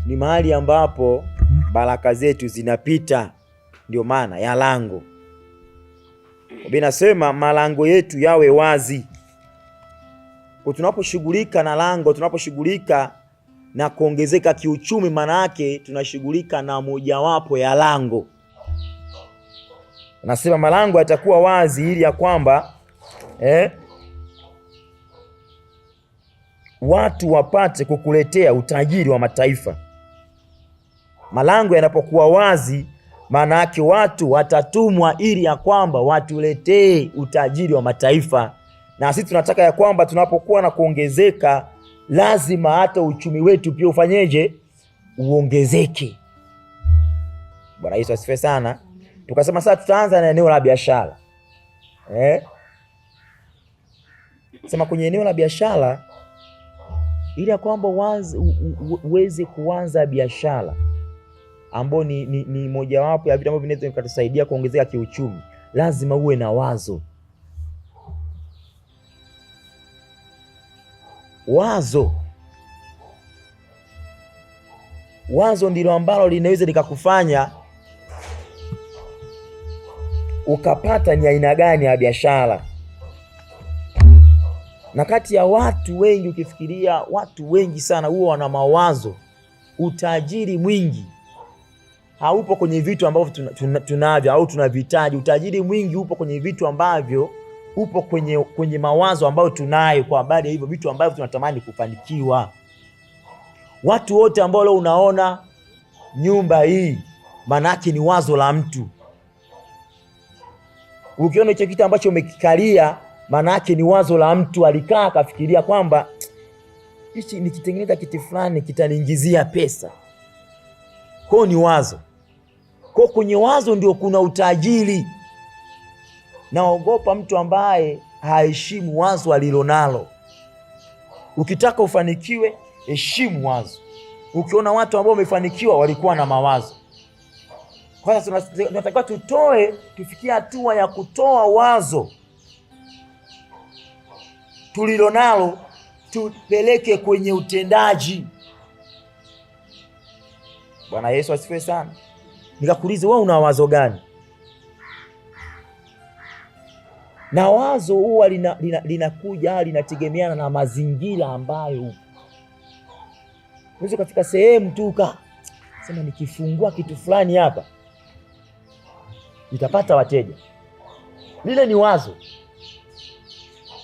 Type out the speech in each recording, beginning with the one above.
ni mahali ambapo baraka zetu zinapita, ndio maana ya lango. Biblia inasema malango yetu yawe wazi. Kwa tunaposhughulika na lango, tunaposhughulika na kuongezeka kiuchumi, maana yake tunashughulika na mojawapo ya lango. Nasema malango yatakuwa wazi ili ya kwamba watu wapate kukuletea utajiri wa mataifa. Malango yanapokuwa wazi, maana yake watu watatumwa ili ya kwamba watuletee utajiri wa mataifa. Na sisi tunataka ya kwamba tunapokuwa na kuongezeka, lazima hata uchumi wetu pia ufanyeje? Uongezeke. Bwana Yesu asifiwe sana. Tukasema sasa tutaanza na eneo la biashara. Sema kwenye eneo la biashara, ili ya kwamba uweze kuanza biashara ambao ni mojawapo ya vitu ambavyo vinaweza kutusaidia kuongezeka kiuchumi, lazima uwe na wazo. Wazo ndilo ambalo linaweza likakufanya ukapata ni aina gani ya biashara. Na kati ya watu wengi, ukifikiria watu wengi sana huwa wana mawazo. Utajiri mwingi haupo kwenye vitu ambavyo tunavyo au tunavihitaji. Utajiri mwingi upo kwenye vitu ambavyo upo kwenye mawazo ambayo tunayo kwa habari ya hivyo vitu ambavyo tunatamani kufanikiwa. Watu wote ambao leo unaona nyumba hii, manake ni wazo la mtu. Ukiona hicho kitu ambacho umekikalia, manake ni wazo la mtu. Alikaa akafikiria kwamba hichi nikitengeneza kitu fulani kitaniingizia pesa. Kwa ni wazo. Kwa kwenye wazo ndio kuna utajiri. Naogopa mtu ambaye haheshimu wazo alilonalo. Ukitaka ufanikiwe, heshimu wazo. Ukiona watu ambao wamefanikiwa walikuwa na mawazo. Kwa sasa tunatakiwa tufikie hatua ya kutoa wazo tulilonalo tupeleke kwenye utendaji. Bwana Yesu asifiwe sana. Nikakuulize, wewe una wazo gani? Na wazo huwa linakuja linategemeana na mazingira ambayo upo. Unaweza kufika sehemu tu sema nikifungua kitu fulani hapa nitapata wateja. Lile ni wazo.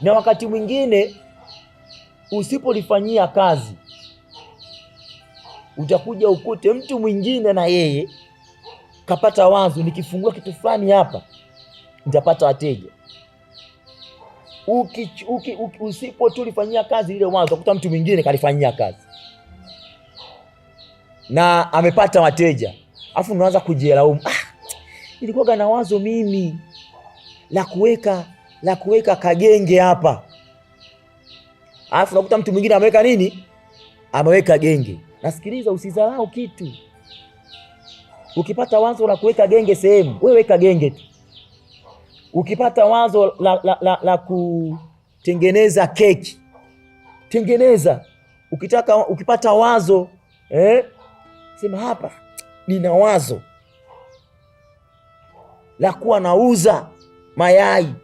Na wakati mwingine usipolifanyia kazi, utakuja ukute mtu mwingine na yeye kapata wazo, nikifungua kitu fulani hapa nitapata wateja. Usipotulifanyia kazi lile wazo, utakuta mtu mwingine kalifanyia kazi na amepata wateja. Afu unaanza kujilaumu, ilikuwa na wazo mimi la kuweka kagenge hapa. Afu unakuta mtu mwingine ameweka nini? Ameweka genge. Nasikiliza, usidharau kitu. Ukipata wazo la kuweka genge sehemu, wewe weka genge tu. Ukipata wazo la kutengeneza keki, tengeneza. Ukipata wazo sema hapa nina wazo la kuwa nauza mayai.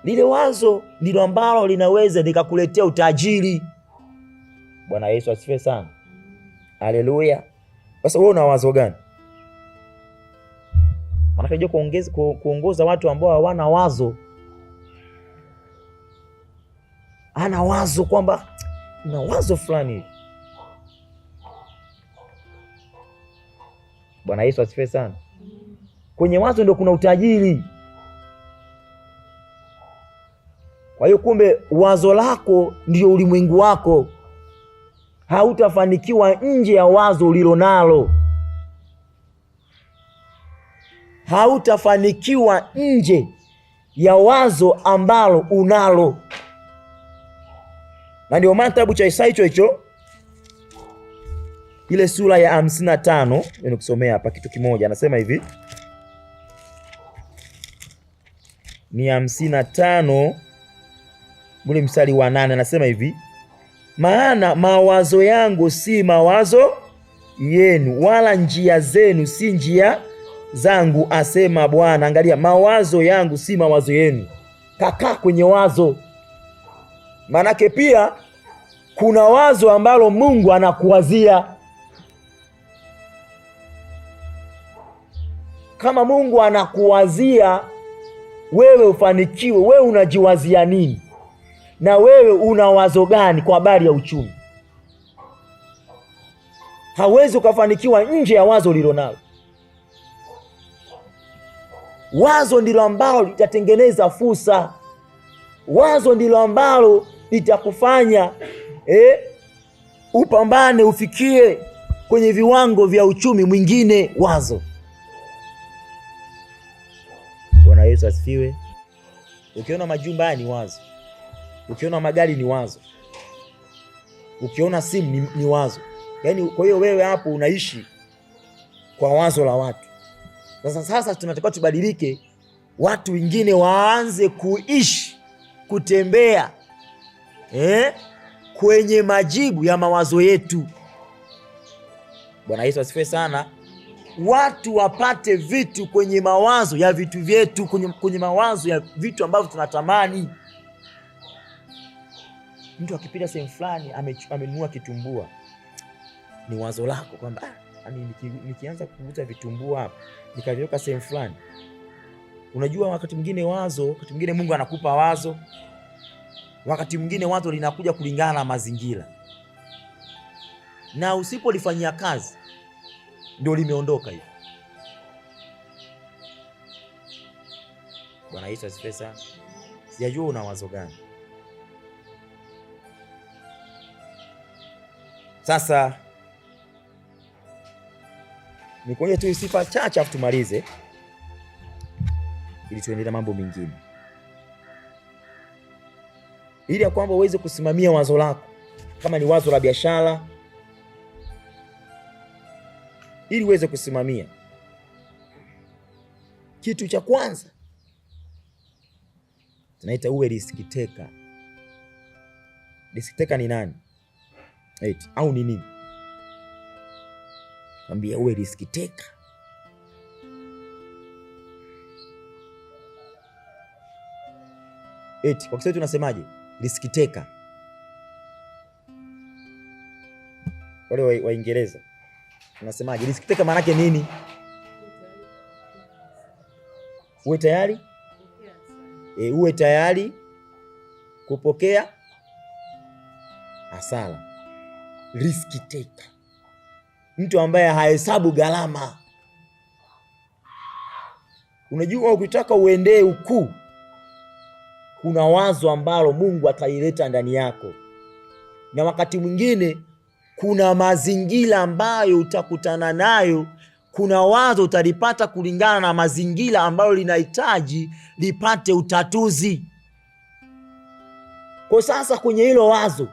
Lile wazo ndilo ambalo linaweza likakuletea utajiri. Bwana Yesu asifiwe sana. Haleluya. Sasa wewe una wazo gani? Maana unajua kuongoza watu ambao hawana wazo. Ana wazo kwamba na wazo fulani. Bwana Yesu asifiwe sana. Kwenye wazo ndio kuna utajiri. Kwa hiyo kumbe wazo lako ndio ulimwengu wako. Hautafanikiwa nje ya wazo ulilonalo. Hautafanikiwa nje ya wazo ambalo unalo. Na ndio maana kitabu cha Isaya hicho ile sura ya 55, nikusomea hapa kitu kimoja. Anasema hivi, ni 55 ule mstari wa 8, anasema hivi: maana mawazo yangu si mawazo yenu, wala njia zenu si njia zangu, asema Bwana. Angalia, mawazo yangu si mawazo yenu. Kakaa kwenye wazo. Manake pia kuna wazo ambalo Mungu anakuwazia. Kama Mungu anakuwazia wewe ufanikiwe, wewe unajiwazia nini? Na wewe una wazo gani kwa habari ya uchumi? Hawezi ukafanikiwa nje ya wazo ulilonalo. Wazo ndilo ambalo litatengeneza fursa. Wazo ndilo ambalo litakufanya upambane, ufikie kwenye viwango vya uchumi mwingine. Wazo. Bwana Yesu asifiwe. Ukiona majumba ni wazo. Ukiona magari ni wazo. Ukiona simu ni wazo. Yaani, kwa hiyo wewe hapo unaishi kwa wazo la watu. Sasa tunatakiwa tubadilike, watu wengine waanze kuishi, kutembea kwenye majibu ya mawazo yetu. Bwana Yesu asifiwe sana. Watu wapate vitu kwenye mawazo ya vitu vyetu, kwenye mawazo ya vitu ambavyo tunatamani. Mtu akipita sehemu fulani amenunua kitumbua, ni wazo lako kwamba nikianza kuuza vitumbua hapa, nikaviweka sehemu fulani. Unajua, wakati mwingine Mungu anakupa wazo, wakati mwingine wazo linakuja kulingana na mazingira, na usipolifanyia kazi ndio limeondoka hivi. Bwana Yesu asifiwe sana. Sijajua una wazo gani. Sasa nikuonyeshe tu sifa chache afu tumalize, ili tuendelee mambo mengine, ili ya kwamba uweze kusimamia wazo lako. Kama ni wazo la biashara, ili uweze kusimamia, kitu cha kwanza tunaita uwe risk taker. Risk taker ni nani? Au ni nini? Ambia uwe risk taker. Kwa Kiswahili tunasemaje? Risk taker. Wale Waingereza tunasemaje? Risk taker maana yake nini? Uwe tayari? Uwe tayari kupokea hasara. Risk taker, mtu ambaye hahesabu gharama. Unajua, ukitaka uendee ukuu, kuna wazo ambalo Mungu ataileta ndani yako, na wakati mwingine kuna mazingira ambayo utakutana nayo. Kuna wazo utalipata kulingana na mazingira ambayo linahitaji lipate utatuzi. Kwa sasa kwenye hilo wazo,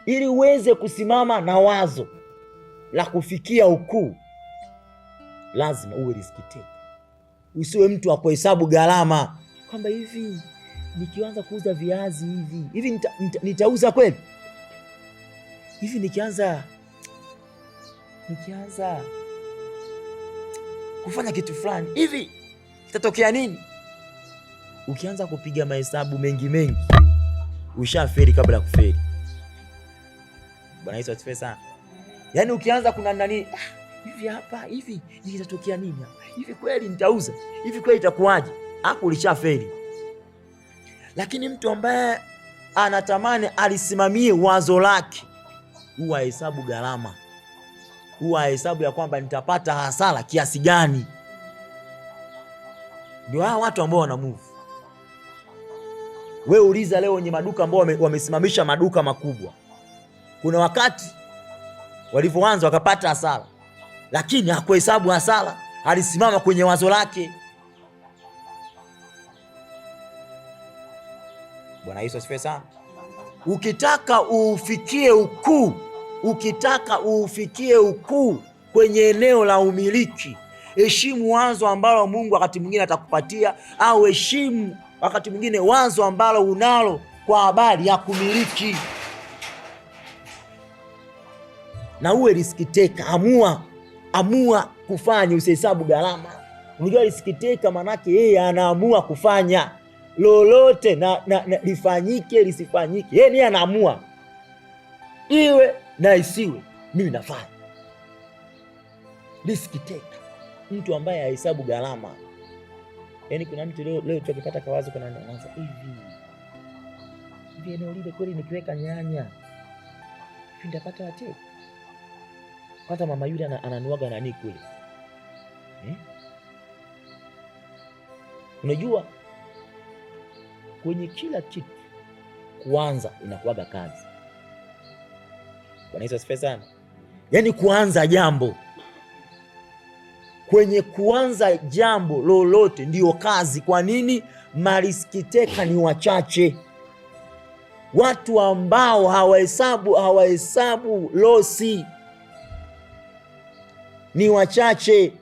ili uweze kusimama na wazo la kufikia ukuu, lazima uwe risk taker. Usiwe mtu wa kuhesabu gharama, kwamba hivi nikianza kuuza viazi hivi nitauza kweli? Hivi nikianza kufanya kitu fulani hivi kitatokea nini? Ukianza kupiga mahesabu mengi, ushaferi kabla ya kuferi. Bwana Yesu asifiwe sana. Yaani ukianza kuna nani hivi hapa hivi itatokea nini hapa? Hivi kweli nitauza? Hivi kweli itakuwaje? Hapo ulishaferi. Lakini mtu ambaye anatamani alisimamie wazo lake, huwa hesabu gharama, huwa hesabu ya kwamba nitapata hasara kiasi gani. Ndio hao watu ambao wana move. Wewe uliza leo wenye maduka ambao wamesimamisha maduka makubwa, kuna wakati walivyoanza wakapata hasara, lakini hakuhesabu hasara, alisimama kwenye wazo lake. Bwana Yesu asifiwe sana. Ukitaka ufikie ukuu kwenye eneo la umiliki, heshimu wazo ambalo Mungu wakati mwingine atakupatia, au heshimu wakati mwingine wazo ambalo unalo kwa habari ya kumiliki. Na uwe risk taker. Amua kufanya, usihesabu gharama. Unajua risk taker manake yeye anaamua kufanya lolote na lifanyike lisifanyike. Yeye ndiye anaamua. Iwe na isiwe, mimi nafanya. Risk taker. Mtu ambaye hahesabu gharama. Yaani kuna mtu leo tukipata kawazo kuna anaanza hivi eneo lile kweli nikiweka nyanya ndapata wateja. Kwanza mama yule ananuaga nani kule. Unajua kwenye kila kitu kuanza inakuwaga kazi. Bwana Yesu asifiwe sana. Yaani kuanza jambo, kwenye kuanza jambo lolote ndio kazi. Kwa nini? Mariskiteka ni wachache. Watu ambao hawahesabu losi ni wachache.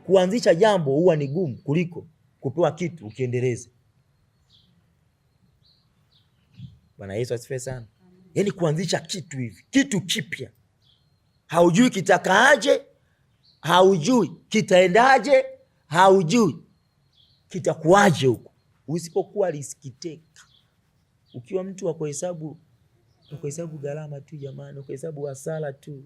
Kuanzisha jambo huwa ni gumu kuliko kupewa kitu ukiendeleze. Bwana Yesu asifiwe sana. Yaani kuanzisha kitu hivi, kitu kipya, haujui kitakaaje, haujui kitaendaje, haujui kitakuaje huko. Usipokuwa risk taker, ukiwa mtu wa kuhesabu gharama tu jamani, kuhesabu hasara tu,